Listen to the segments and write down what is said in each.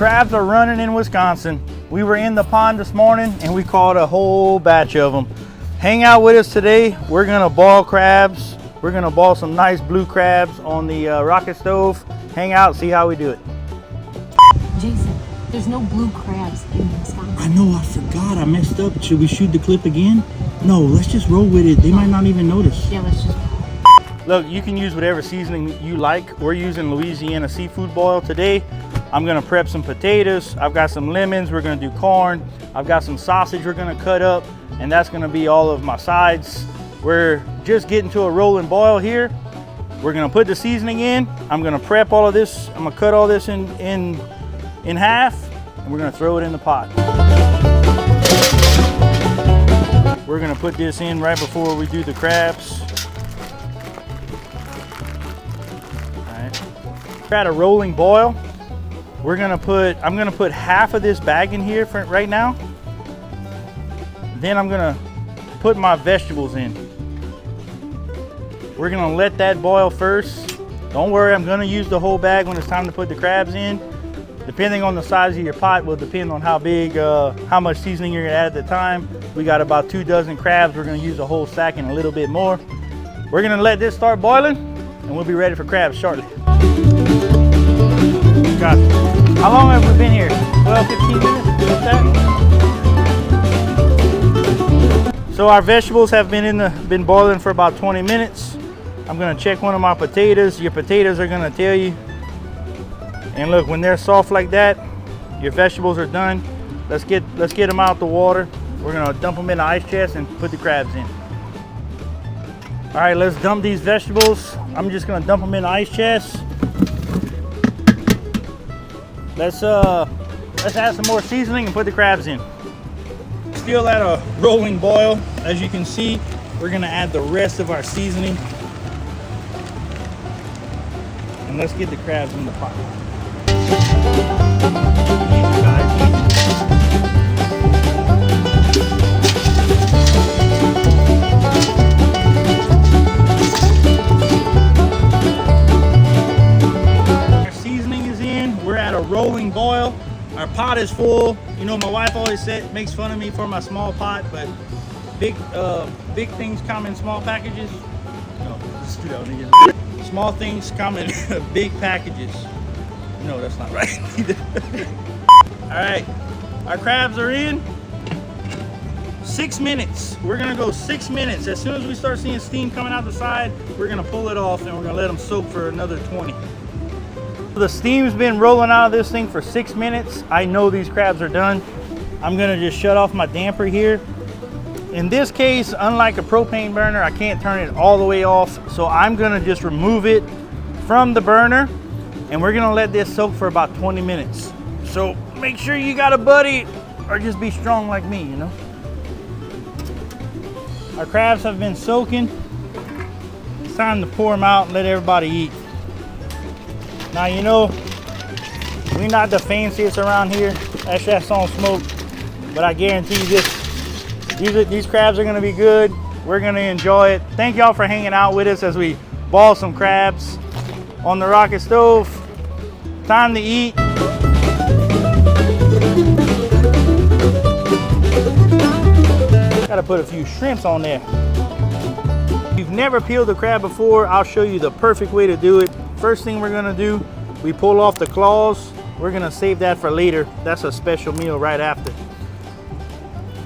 Crabs are running in Wisconsin. We were in the pond this morning and we caught a whole batch of them. Hang out with us today. We're gonna ball crabs. We're gonna ball some nice blue crabs on the rocket stove. Hang out, see how we do it. Jason, there's no blue crabs in Wisconsin. I know, I forgot. I messed up. Should we shoot the clip again? No, let's just roll with it. They might not even notice. Yeah, let's just. Look, you can use whatever seasoning you like. We're using Louisiana seafood boil today. I'm gonna prep some potatoes. I've got some lemons. We're gonna do corn. I've got some sausage we're gonna cut up, and that's gonna be all of my sides. We're just getting to a rolling boil here. We're gonna put the seasoning in. I'm gonna prep all of this. I'm gonna cut all this in half, and we're gonna throw it in the pot. We're gonna put this in right before we do the crabs. All right. We're at a rolling boil. I'm gonna put half of this bag in here for right now. Then I'm gonna put my vegetables in. We're gonna let that boil first. Don't worry, I'm gonna use the whole bag when it's time to put the crabs in. Depending on the size of your pot will depend on how big, how much seasoning you're gonna add at the time. We got about 2 dozen crabs. We're gonna use a whole sack and a little bit more. We're gonna let this start boiling and we'll be ready for crabs shortly. Got it. How long have we been here? 12, 15 minutes? What's that? So our vegetables have been boiling for about 20 minutes. I'm gonna check one of my potatoes. Your potatoes are gonna tell you. And look, when they're soft like that, your vegetables are done. Let's get them out the water. We're gonna dump them in the ice chest and put the crabs in. All right, let's dump these vegetables. I'm just gonna dump them in the ice chest. Let's add some more seasoning and put the crabs in. Still at a rolling boil. As you can see, we're gonna add the rest of our seasoning. And let's get the crabs in the pot. Easy, guys, Our seasoning is in. We're at a rolling boil. Our pot is full. You know, my wife always makes fun of me for my small pot, but big things come in small packages. No, small things come in big packages. No, that's not right either. All right, our crabs are in. 6 minutes. We're gonna go 6 minutes. As soon as we start seeing steam coming out the side, we're gonna pull it off and we're gonna let them soak for another 20. The steam's been rolling out of this thing for 6 minutes. I know these crabs are done. I'm gonna just shut off my damper here. In this case, unlike a propane burner, I can't turn it all the way off. So I'm gonna just remove it from the burner and we're gonna let this soak for about 20 minutes. So make sure you got a buddy or just be strong like me, you know? Our crabs have been soaking. It's time to pour them out and let everybody eat. Now, you know, we're not the fanciest around here at Chiasson Smoke, but I guarantee you these crabs are gonna be good. We're gonna enjoy it. Thank y'all for hanging out with us as we ball some crabs on the rocket stove. Time to eat. Gotta put a few shrimps on there. If you've never peeled a crab before, I'll show you the perfect way to do it. First thing we're gonna do, we pull off the claws. We're gonna save that for later. That's a special meal right after.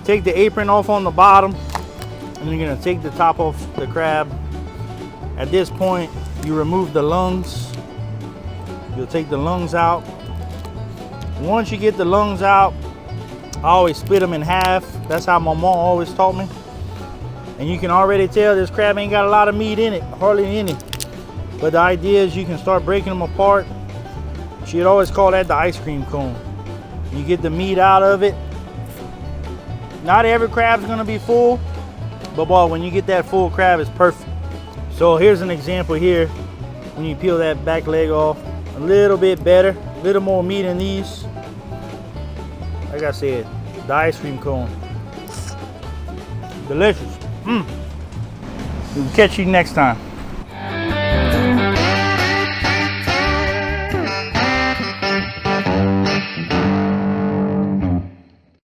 Take the apron off on the bottom, and you're gonna take the top off the crab. At this point, you remove the lungs. You'll take the lungs out. Once you get the lungs out, I always split them in half. That's how my mom always taught me. And you can already tell this crab ain't got a lot of meat in it, hardly any. But the idea is you can start breaking them apart. She'd always call that the ice cream cone. You get the meat out of it. Not every crab's gonna be full, but boy, when you get that full crab, it's perfect. So here's an example here. When you peel that back leg off, a little bit better, a little more meat in these. Like I said, the ice cream cone. Delicious. We'll catch you next time.